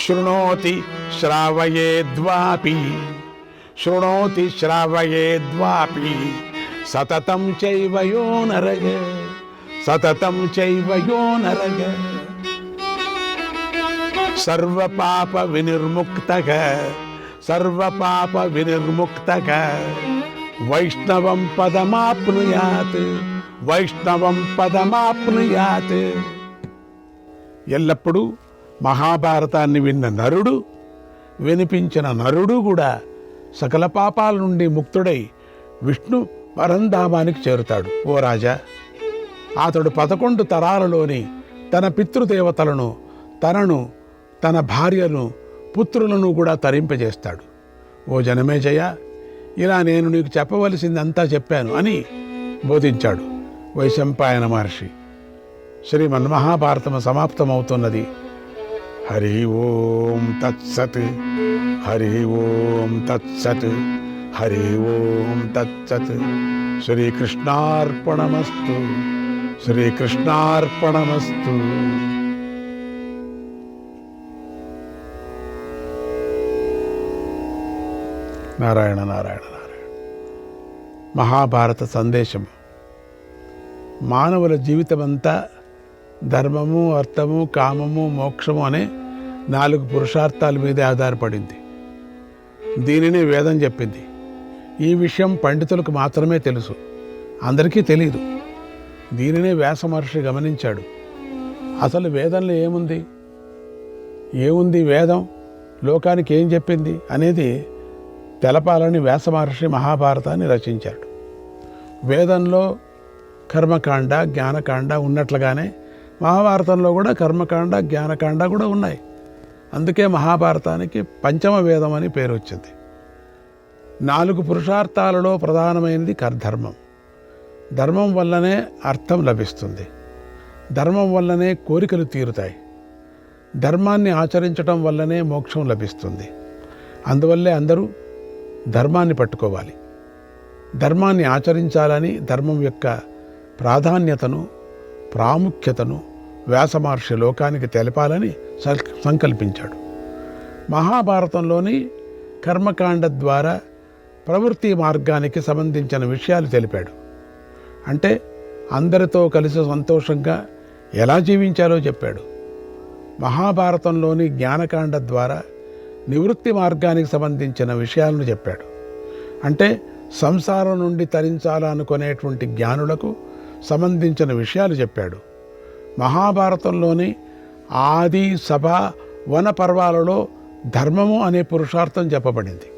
శృణోతి శ్రావయేద్వాపి శృణోతి శ్రావయేద్వాపి సతతం చైవ యో నరగ సతతం చైవ యో నరగ సర్వపాప వినిర్ముక్తః సర్వపాప వినిర్ముక్తః వైష్ణవం పదమాప్నుయాత్ వైష్ణవం పదమాప్నుయాత్. ఎల్లప్పుడూ మహాభారతాన్ని విన్న నరుడు, వినిపించిన నరుడు కూడా సకల పాపాల నుండి ముక్తుడై విష్ణు పరంధామానికి చేరుతాడు. ఓ రాజా, అతడు 11 తరాలలోని తన పితృదేవతలను, తనను, తన భార్యను, పుత్రులను కూడా తరింపజేస్తాడు. ఓ జనమేజయ, ఇలా నేను నీకు చెప్పవలసిందంతా చెప్పాను అని బోధించాడు వైశంపాయన మహర్షి. శ్రీమన్మహాభారతము సమాప్తమవుతున్నది. హరి ఓం తత్సత్, హరి ఓం తత్సత్, హరి ఓం తత్సత్. శ్రీకృష్ణార్పణమస్తు, శ్రీకృష్ణార్పణమస్తు. నారాయణ నారాయణ నారాయణ. మహాభారత సందేశము మానవుల జీవితమంతా ధర్మము, అర్థము, కామము, మోక్షము అనే 4 పురుషార్థాల మీదే ఆధారపడింది. దీనిని వేదం చెప్పింది. ఈ విషయం పండితులకు మాత్రమే తెలుసు, అందరికీ తెలియదు. దీనినే వ్యాస మహర్షి గమనించాడు. అసలు వేదంలో ఏముంది, వేదం లోకానికి ఏం చెప్పింది అనేది తెలపాలని వ్యాస మహర్షి మహాభారతాన్ని రచించాడు. వేదంలో కర్మకాండ, జ్ఞానకాండ ఉన్నట్లుగానే మహాభారతంలో కూడా కర్మకాండ, జ్ఞానకాండ కూడా ఉన్నాయి. అందుకే మహాభారతానికి పంచమ వేదం అని పేరు వచ్చింది. 4 పురుషార్థాలలో ప్రధానమైనది ధర్మం. ధర్మం వల్లనే అర్థం లభిస్తుంది, ధర్మం వల్లనే కోరికలు తీరుతాయి, ధర్మాన్ని ఆచరించడం వల్లనే మోక్షం లభిస్తుంది. అందువల్లే అందరూ ధర్మాన్ని పట్టుకోవాలి, ధర్మాన్ని ఆచరించాలని ధర్మం యొక్క ప్రాధాన్యతను, ప్రాముఖ్యతను వ్యాస మహర్షి లోకానికి తెలపాలని సంకల్పించాడు. మహాభారతంలోని కర్మకాండ ద్వారా ప్రవృత్తి మార్గానికి సంబంధించిన విషయాలు తెలిపాడు. అంటే అందరితో కలిసి సంతోషంగా ఎలా జీవించాలో చెప్పాడు. మహాభారతంలోని జ్ఞానకాండ ద్వారా నివృత్తి మార్గానికి సంబంధించిన విషయాలను చెప్పాడు. అంటే సంసారం నుండి తరించాలనుకునేటువంటి జ్ఞానులకు సంబంధించిన విషయాలు చెప్పాడు. మహాభారతంలోని ఆది, సభ, వన పర్వాలలో ధర్మము అనే పురుషార్థం చెప్పబడింది.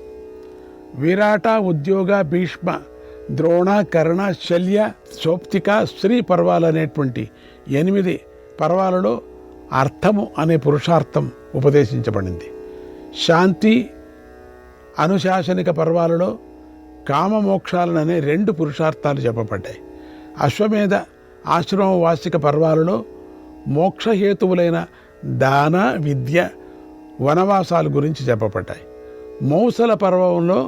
విరాట, ఉద్యోగ, భీష్మ, ద్రోణ, కర్ణ, శల్య, సౌప్తిక, శ్రీ పర్వాలు అనేటువంటి 8 పర్వాలలో అర్థము అనే పురుషార్థం ఉపదేశించబడింది. శాంతి, అనుశాసనిక పర్వాలలో కామమోక్షాలననే 2 పురుషార్థాలు చెప్పబడ్డాయి. అశ్వమేధ, ఆశ్రమ వార్షిక పర్వాలలో మోక్షహేతువులైన దాన, విద్య, వనవాసాల గురించి చెప్పబడ్డాయి. మౌసల పర్వంలో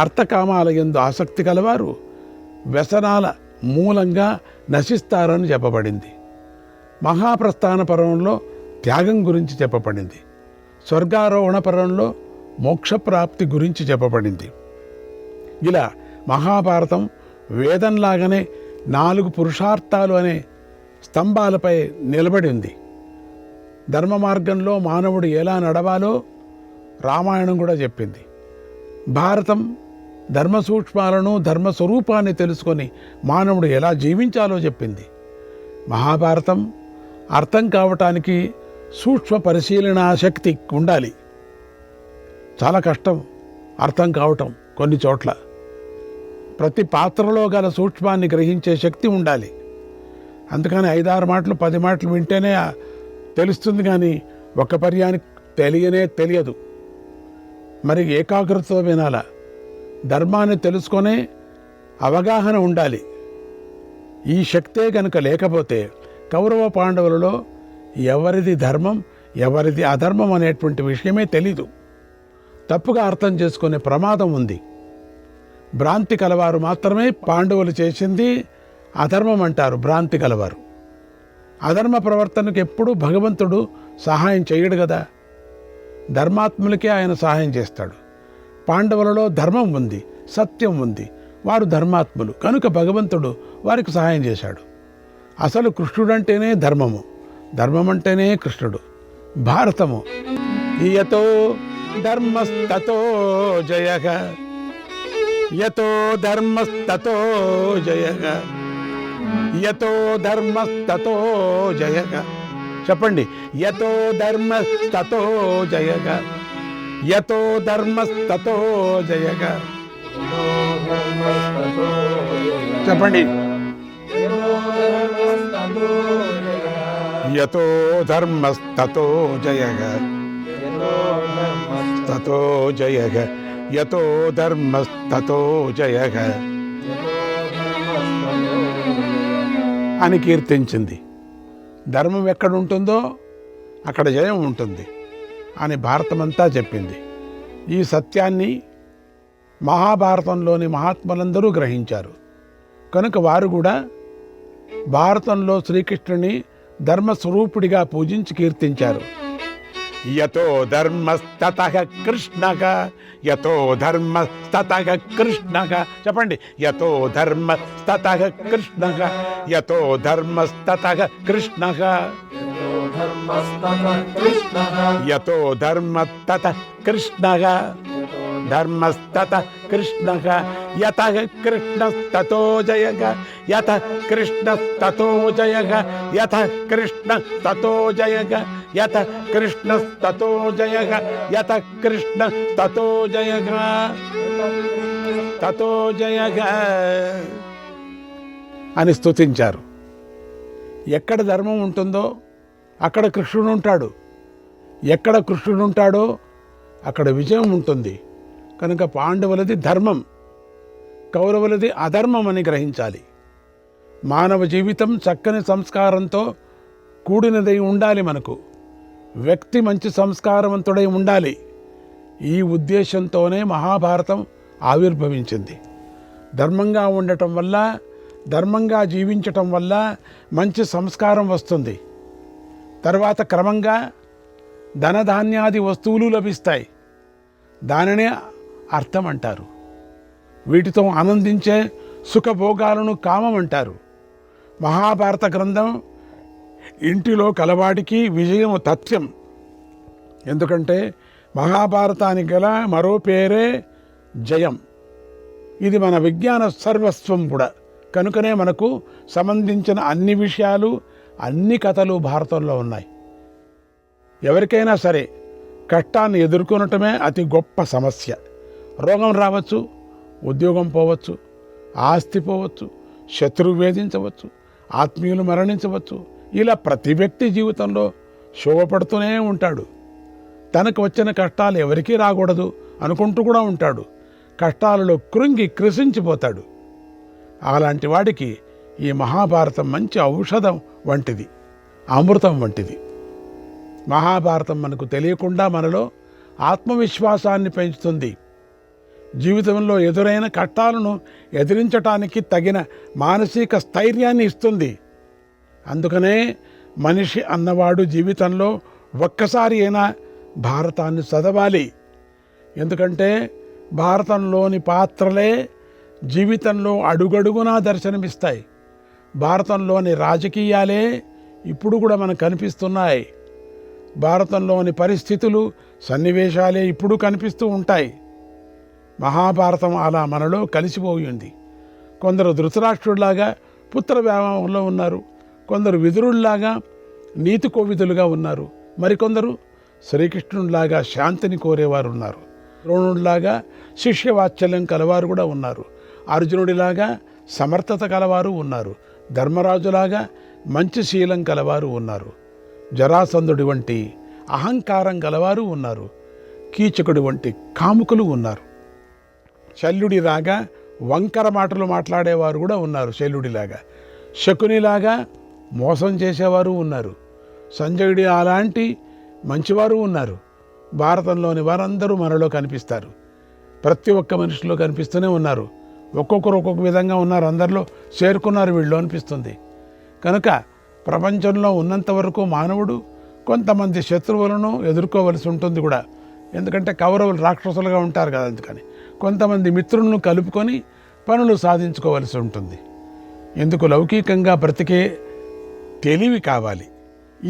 అర్థకామాల యందు ఆసక్తి కలవారు వ్యసనాల మూలంగా నశిస్తారని చెప్పబడింది. మహాప్రస్థాన పర్వంలో త్యాగం గురించి చెప్పబడింది. స్వర్గారోహణ పర్వంలో మోక్షప్రాప్తి గురించి చెప్పబడింది. ఇలా మహాభారతం వేదంలాగానే 4 పురుషార్థాలు అనే స్తంభాలపై నిలబడి ఉంది. ధర్మ మార్గంలో మానవుడు ఎలా నడవాలో రామాయణం కూడా చెప్పింది. భారతం ధర్మ సూక్ష్మాలను, ధర్మ స్వరూపాన్ని తెలుసుకొని మానవుడు ఎలా జీవించాలో చెప్పింది. మహాభారతం అర్థం కావటానికి సూక్ష్మ పరిశీలనా శక్తి ఉండాలి. చాలా కష్టం అర్థం కావటం. కొన్ని చోట్ల ప్రతి పాత్రలో గల సూక్ష్మాన్ని గ్రహించే శక్తి ఉండాలి. అందుకని 5-6 మాటలు 10 మాటలు వింటేనే తెలుస్తుంది, కానీ ఒక్క పర్యానికి తెలియదు. మరి ఏకాగ్రతతో వినాల. ధర్మాన్ని తెలుసుకొనే అవగాహన ఉండాలి. ఈ శక్తే కనుక లేకపోతే కౌరవ పాండవులలో ఎవరిది ధర్మం, ఎవరిది అధర్మం అనేటువంటి విషయమే తెలీదు. తప్పుగా అర్థం చేసుకునే ప్రమాదం ఉంది. భ్రాంతి కలవారు మాత్రమే పాండవులు చేసింది అధర్మం అంటారు. భ్రాంతి కలవారు. అధర్మ ప్రవర్తనకు ఎప్పుడూ భగవంతుడు సహాయం చేయడు కదా. ధర్మాత్ములకే ఆయన సహాయం చేస్తాడు. పాండవులలో ధర్మం ఉంది, సత్యం ఉంది, వారు ధర్మాత్ములు కనుక భగవంతుడు వారికి సహాయం చేశాడు. అసలు కృష్ణుడంటేనే ధర్మము, ధర్మం అంటేనే కృష్ణుడు. భారతము యతో ధర్మస్తతో జయః, యతో ధర్మస్తతో జయః, యతో ధర్మస్తతో జయః. చెప్పండి, యతో ధర్మస్తతో జయః, యతో ధర్మస్తతో జయః. చెప్పండి, యతో ధర్మస్తతో జయః, తతో జయః, యతో ధర్మస్తతో జయః అని కీర్తించింది. ధర్మం ఎక్కడుంటుందో అక్కడ జయం ఉంటుంది అని భారతమంతా చెప్పింది. ఈ సత్యాన్ని మహాభారతంలోని మహాత్ములందరూ గ్రహించారు కనుక వారు కూడా భారతంలో శ్రీకృష్ణుని ధర్మస్వరూపుడిగా పూజించి కీర్తించారు. యతో ధర్మస్తతః కృష్ణః, యతో ధర్మస్తతః కృష్ణః. చెప్పండి, యతో ధర్మస్తతః కృష్ణః, యతో ధర్మస్తతః కృష్ణః, యతో ధర్మస్తతః కృష్ణః, ధర్మస్తతః కృష్ణః, యతః కృష్ణస్తతో జయః, యతః కృష్ణస్తతో జయః, యతః కృష్ణస్తతో జయః, యతః కృష్ణస్తతో జయః, యతః కృష్ణస్తతో జయః, తతో జయః అని స్తుతించారు. ఎక్కడ ధర్మం ఉంటుందో అక్కడ కృష్ణుడు ఉంటాడు, ఎక్కడ కృష్ణుడు ఉంటాడో అక్కడ విజయం ఉంటుంది. కనుక పాండవులది ధర్మం, కౌరవులది అధర్మం అని గ్రహించాలి. మానవ జీవితం చక్కని సంస్కారంతో కూడినదై ఉండాలి. మనకు వ్యక్తి మంచి సంస్కారవంతుడై ఉండాలి. ఈ ఉద్దేశంతోనే మహాభారతం ఆవిర్భవించింది. ధర్మంగా ఉండటం వల్ల, ధర్మంగా జీవించటం వల్ల మంచి సంస్కారం వస్తుంది. తర్వాత క్రమంగా ధనధాన్యాది వస్తువులు లభిస్తాయి. దానినే అర్థం అంటారు. వీటితో ఆనందించే సుఖభోగాలను కామం అంటారు. మహాభారత గ్రంథం ఇంటిలో కలవాడికి విజయం తథ్యం. ఎందుకంటే మహాభారతానికి గల మరో పేరే జయం. ఇది మన విజ్ఞాన సర్వస్వం కూడా. కనుకనే మనకు సంబంధించిన అన్ని విషయాలు, అన్ని కథలు భారతంలో ఉన్నాయి. ఎవరికైనా సరే కష్టాన్ని ఎదుర్కొనటమే అతి గొప్ప సమస్య. రోగం రావచ్చు, ఉద్యోగం పోవచ్చు, ఆస్తి పోవచ్చు, శత్రువు వేధించవచ్చు, ఆత్మీయులు మరణించవచ్చు. ఇలా ప్రతి వ్యక్తి జీవితంలో శోభపడుతూనే ఉంటాడు. తనకు వచ్చిన కష్టాలు ఎవరికీ రాకూడదు అనుకుంటూ కూడా ఉంటాడు. కష్టాలలో కృంగి కృషించిపోతాడు. అలాంటి వాడికి ఈ మహాభారతం మంచి ఔషధం వంటిది, అమృతం వంటిది. మహాభారతం మనకు తెలియకుండా మనలో ఆత్మవిశ్వాసాన్ని పెంచుతుంది. జీవితంలో ఎదురైన కష్టాలను ఎదిరించటానికి తగిన మానసిక స్థైర్యాన్ని ఇస్తుంది. అందుకనే మనిషి అన్నవాడు జీవితంలో ఒక్కసారి అయినా భారతాన్ని చదవాలి. ఎందుకంటే భారతంలోని పాత్రలే జీవితంలో అడుగడుగునా దర్శనమిస్తాయి. భారతంలోని రాజకీయాలే ఇప్పుడు కూడా మనకు కనిపిస్తున్నాయి. భారతంలోని పరిస్థితులు, సన్నివేశాలే ఇప్పుడు కనిపిస్తూ ఉంటాయి. మహాభారతం అలా మనలో కలిసిపోయింది. కొందరు ధృతరాష్ట్రుడిలాగా పుత్ర వ్యామోహంలో ఉన్నారు, కొందరు విదురుల్లాగా నీతి కోవిదులుగా ఉన్నారు, మరికొందరు శ్రీకృష్ణుడిలాగా శాంతిని కోరేవారు ఉన్నారు, ద్రోణుడిలాగా శిష్యవాత్సల్యం కలవారు కూడా ఉన్నారు, అర్జునుడిలాగా సమర్థత కలవారు ఉన్నారు, ధర్మరాజులాగా మంచి శీలం కలవారు ఉన్నారు, జరాసంధుడి వంటి అహంకారం గలవారు ఉన్నారు, కీచకుడి వంటి కాముకులు ఉన్నారు, శల్యుడిలాగా వంకర మాటలు మాట్లాడేవారు కూడా ఉన్నారు, శల్యుడిలాగా శకునిలాగా మోసం చేసేవారు ఉన్నారు, సంజయుడి అలాంటి మంచివారు ఉన్నారు. భారతంలోని వారందరూ మనలో కనిపిస్తారు. ప్రతి ఒక్క మనిషిలో కనిపిస్తూనే ఉన్నారు. ఒక్కొక్కరు ఒక్కొక్క విధంగా ఉన్నారు, అందరిలో చేరుకున్నారు వీళ్ళు అనిపిస్తుంది. కనుక ప్రపంచంలో ఉన్నంత వరకు మానవుడు కొంతమంది శత్రువులను ఎదుర్కోవలసి ఉంటుంది కూడా. ఎందుకంటే కౌరవులు రాక్షసులుగా ఉంటారు కదా, అందుకని కొంతమంది మిత్రులను కలుపుకొని పనులు సాధించుకోవలసి ఉంటుంది. ఎందుకు లౌకికంగా బ్రతికే తెలివి కావాలి.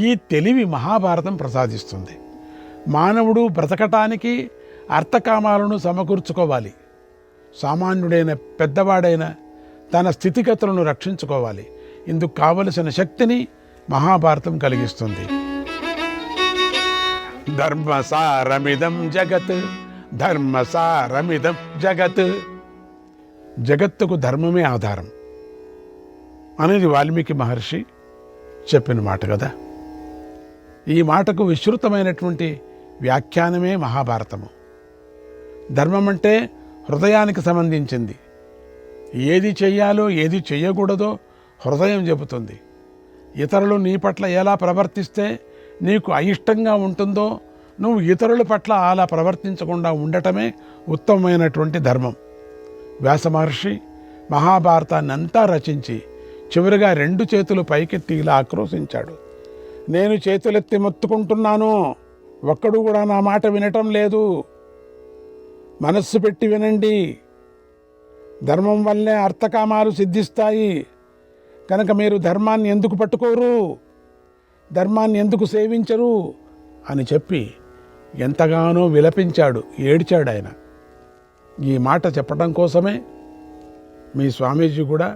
ఈ తెలివి మహాభారతం ప్రసాదిస్తుంది. మానవుడు బ్రతకటానికి అర్థకామాలను సమకూర్చుకోవాలి. సామాన్యుడైన పెద్దవాడైన తన స్థితిగతులను రక్షించుకోవాలి. ఇందుకు కావలసిన శక్తిని మహాభారతం కలిగిస్తుంది. ధర్మసారమిదం జగత్, ధర్మసారమిదం జగత్. జగత్తుకు ధర్మమే ఆధారం అనేది వాల్మీకి మహర్షి చెప్పిన మాట కదా. ఈ మాటకు విస్తృతమైనటువంటి వ్యాఖ్యానమే మహాభారతము. ధర్మం అంటే హృదయానికి సంబంధించింది. ఏది చెయ్యాలో ఏది చెయ్యకూడదో హృదయం చెబుతుంది. ఇతరులు నీ పట్ల ఎలా ప్రవర్తిస్తే నీకు అయిష్టంగా ఉంటుందో నువ్వు ఇతరుల పట్ల అలా ప్రవర్తించకుండా ఉండటమే ఉత్తమమైనటువంటి ధర్మం. వ్యాస మహర్షి మహాభారతాన్ని అంతా రచించి చివరిగా 2 చేతులు పైకెత్తి ఇలా ఆక్రోశించాడు. నేను చేతులెత్తి మొత్తుకుంటున్నాను, ఒక్కడు కూడా నా మాట వినటం లేదు. మనస్సు పెట్టి వినండి. ధర్మం వల్లే అర్థకామాలు సిద్ధిస్తాయి. కనుక మీరు ధర్మాన్ని ఎందుకు పట్టుకోరు, ధర్మాన్ని ఎందుకు సేవించరు అని చెప్పి ఎంతగానో విలపించాడు, ఏడ్చాడు ఆయన. ఈ మాట చెప్పడం కోసమే మీ స్వామీజీ కూడా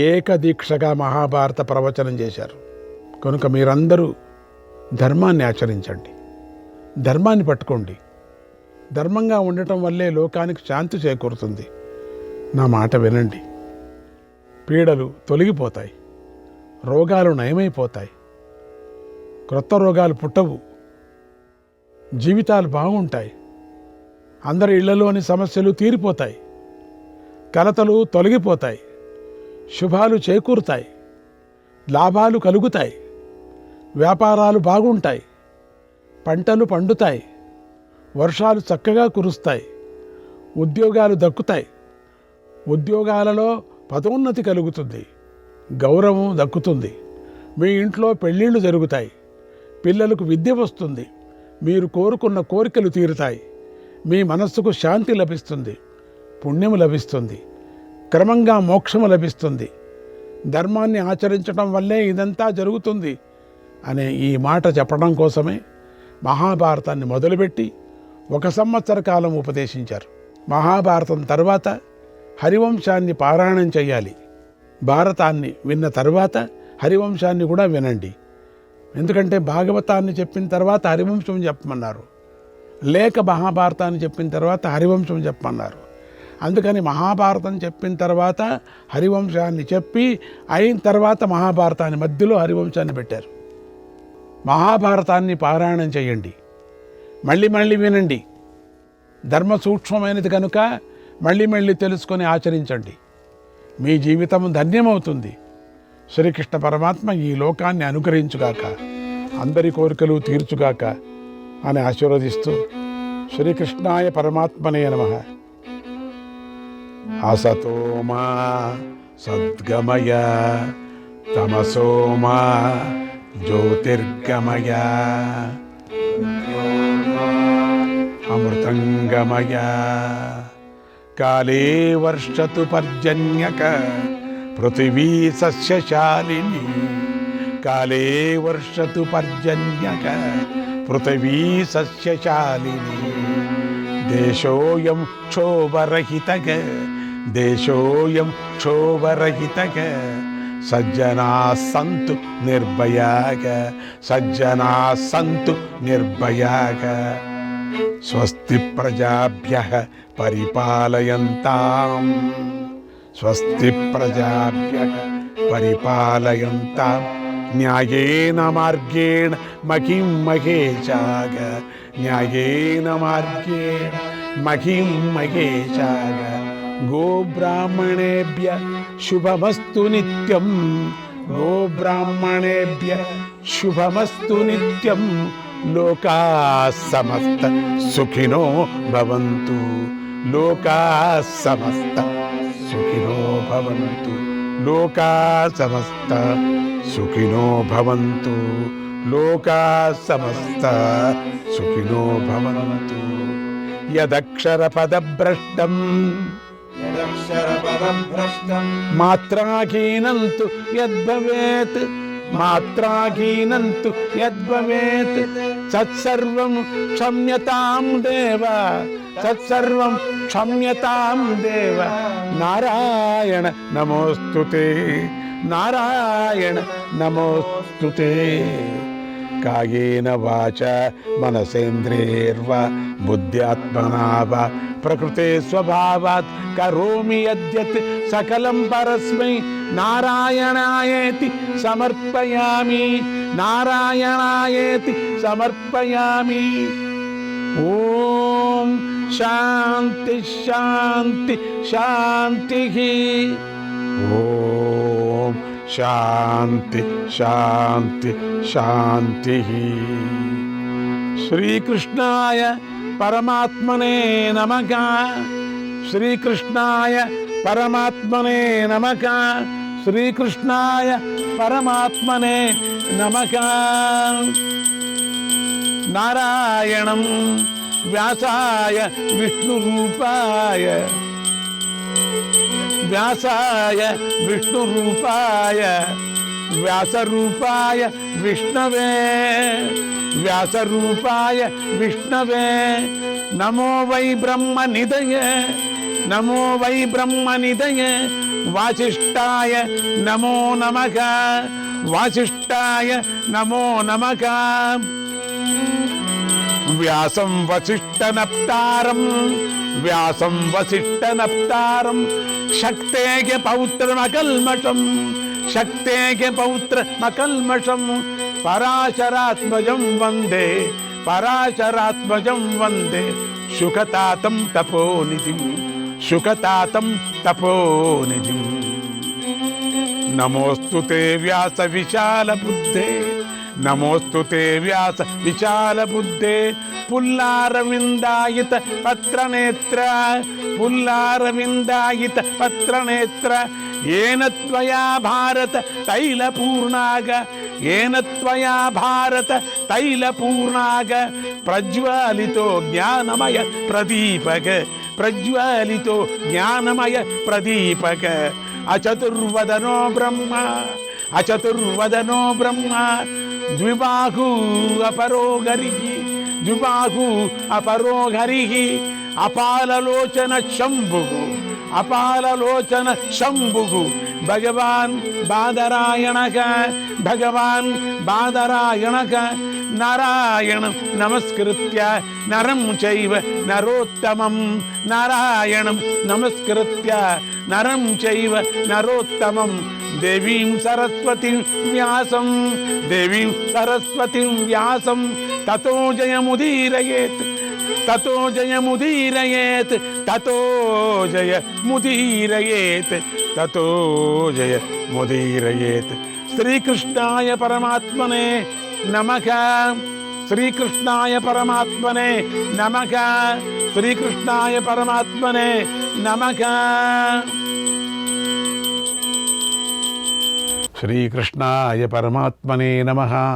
ఏకదీక్షగా మహాభారత ప్రవచనం చేశారు. కనుక మీరందరూ ధర్మాన్ని ఆచరించండి, ధర్మాన్ని పట్టుకోండి. ధర్మంగా ఉండటం వల్లే లోకానికి శాంతి చేకూరుతుంది. నా మాట వినండి. పీడలు తొలగిపోతాయి, రోగాలు నయమైపోతాయి, క్రొత్త రోగాలు పుట్టవు, జీవితాలు బాగుంటాయి, అందరి ఇళ్లలోని సమస్యలు తీరిపోతాయి, కలతలు తొలగిపోతాయి, శుభాలు చేకూరుతాయి, లాభాలు కలుగుతాయి, వ్యాపారాలు బాగుంటాయి, పంటలు పండుతాయి, వర్షాలు చక్కగా కురుస్తాయి, ఉద్యోగాలు దక్కుతాయి, ఉద్యోగాలలో పదోన్నతి కలుగుతుంది, గౌరవం దక్కుతుంది, మీ ఇంట్లో పెళ్ళిళ్ళు జరుగుతాయి, పిల్లలకు విద్య వస్తుంది, మీరు కోరుకున్న కోరికలు తీరుతాయి, మీ మనస్సుకు శాంతి లభిస్తుంది, పుణ్యము లభిస్తుంది, క్రమంగా మోక్షము లభిస్తుంది. ధర్మాన్ని ఆచరించడం వల్లే ఇదంతా జరుగుతుంది అనే ఈ మాట చెప్పడం కోసమే మహాభారతాన్ని మొదలుపెట్టి 1 సంవత్సర కాలం ఉపదేశించారు. మహాభారతం తర్వాత హరివంశాన్ని పారాయణం చేయాలి. భారతాన్ని విన్న తర్వాత హరివంశాన్ని కూడా వినండి. ఎందుకంటే భాగవతాన్ని చెప్పిన తర్వాత హరివంశం చెప్పమన్నారు, లేక మహాభారతాన్ని చెప్పిన తర్వాత హరివంశం చెప్పమన్నారు. అందుకని మహాభారతం చెప్పిన తర్వాత హరివంశాన్ని చెప్పి అయిన తర్వాత మహాభారతాన్ని మధ్యలో హరివంశాన్ని పెట్టారు. మహాభారతాన్ని పారాయణం చేయండి, మళ్ళీ మళ్ళీ వినండి. ధర్మ సూక్ష్మమైనది కనుక మళ్ళీ మళ్ళీ తెలుసుకొని ఆచరించండి. మీ జీవితం ధన్యమవుతుంది. శ్రీకృష్ణ పరమాత్మ ఈ లోకాన్ని అనుగ్రహించుగాక, అందరి కోరికలు తీర్చుగాక అని ఆశీర్వదిస్తూ శ్రీకృష్ణాయ పరమాత్మనే నమః. అసతో మా సద్గమయ, తమసో మా జ్యోతిర్గమయ, అమృతంగమయ. కాలే వర్షతు పర్జన్యక పృథివీ సస్యశాలిని, కాలే వర్షతు పర్జన్యక పృథివీ సస్యశాలిని. దేశోయం క్షోభరహితః, దేశోయం క్షోభరహితః. సజ్జనాః సంతు నిర్భయాః, సజ్జనాః సంతు నిర్భయాః. స్వస్తి ప్రజాభ్యః పరిపాలయంతాం, స్వస్తి ప్రజాభ్యః పరిపాలయంతాం. న్యాయేన మార్గేణ మహిం మహేశాః, న్యాయేన మార్గేణ మహిం మహేశాః. గోబ్రాహ్మణేభ్యః శుభమస్తు నిత్యం, గోబ్రాహ్మణేభ్యః శుభమస్తు నిత్యం. లోకాః సమస్త సుఖినో భవంతు, లోకాః సమస్త సుఖినో భవంతు, లోకాః సమస్త సుఖినో భవంతు. లోకా సమస్త సుఖినో భవంతు. యదక్షర పదభ్రష్టం మాత్రాహీనంతు యద్భవేత్ మాత్రాహీనంతు యద్భవేత్ తత్సర్వం క్షమ్యతాం దేవ తత్సర్వం క్షమ్యతాం దేవ. నారాయణ నమోస్తుతే నారాయణ నమోస్తుతే. కాయేన వాచ మనసేంద్రియైర్వా బుద్ధ్యాత్మనా వా ప్రకృతే స్వభావాత్ కరోమి యద్యత్ సకలం పరస్మై నారాయణాయేతి సమర్పయామి నారాయణాయేతి సమర్పయామి. ఓం శాంతి శాంతి శాంతి. ఓం శాంతి శాంతి శాంతి. శ్రీకృష్ణాయ పరమాత్మనే నమః. శ్రీకృష్ణాయ పరమాత్మనే నమః. శ్రీకృష్ణాయ పరమాత్మనే నమః. నారాయణం వ్యాసాయ విష్ణురూపాయ వ్యాసాయ విష్ణురూపాయ వ్యాసరూపాయ విష్ణవే వ్యాసరూపాయ విష్ణవే. నమో వై బ్రహ్మనిధయ నమో వై బ్రహ్మనిధయ వాసిష్ఠాయ నమో నమః వాసిష్ఠాయ నమో నమః. వ్యాసం వసిష్ఠనప్తారం వ్యాసం వసిష్ఠనప్తారం శక్తేః పౌత్రమకల్మషం శక్తేః పౌత్రమకల్మషం. పరాశరాత్మజం వందే పరాశరాత్మజం వందే శుకతాతం తపోనిధిం శుకతాతం తపోనిధిం. నమోస్తుతే వ్యాస విశాల బుద్ధే నమోస్తుతే వ్యాస విశాల బుద్ధే. పుల్లారవిందాయిత పత్రనేత్ర పుల్లారవిందాయిత పత్రనేత్ర. ఏన త్వయా భారత తైలపూర్ణాగ ఏన త్వయా భారత తైలపూర్ణాగ. ప్రజ్వాలితో జ్ఞానమయ ప్రదీపక ప్రజ్వాలితో జ్ఞానమయ ప్రదీపక. అచతుర్వదనో బ్రహ్మ అచతుర్వదనో బ్రహ్మ. ద్విబాహు అపరో హరిః ద్విబాహు అపరో హరిః. అపాలలోచన శంభుః అపాలలోచన శంభుః. భగవాన్ బాదరాయణః భగవాన్ బాదరాయణః. నారాయణం నమస్కృత్య నరం చైవ నరోత్తమం నారాయణం నమస్కృత్య నరం చైవ నరోత్తమం. దేవీం సరస్వతిం వ్యాసం దేవీం సరస్వతిం వ్యాసం. తతో జయముదీరయేత్ తతో జయముదీరయేత్ తతో జయముదీరయేత్ తతో జయముదీరయేత్. శ్రీకృష్ణాయ పరమాత్మనే నమః. శ్రీకృష్ణాయ పరమాత్మనే నమః. శ్రీకృష్ణాయ పరమాత్మనే నమః. శ్రీకృష్ణాయ పరమాత్మనే నమః.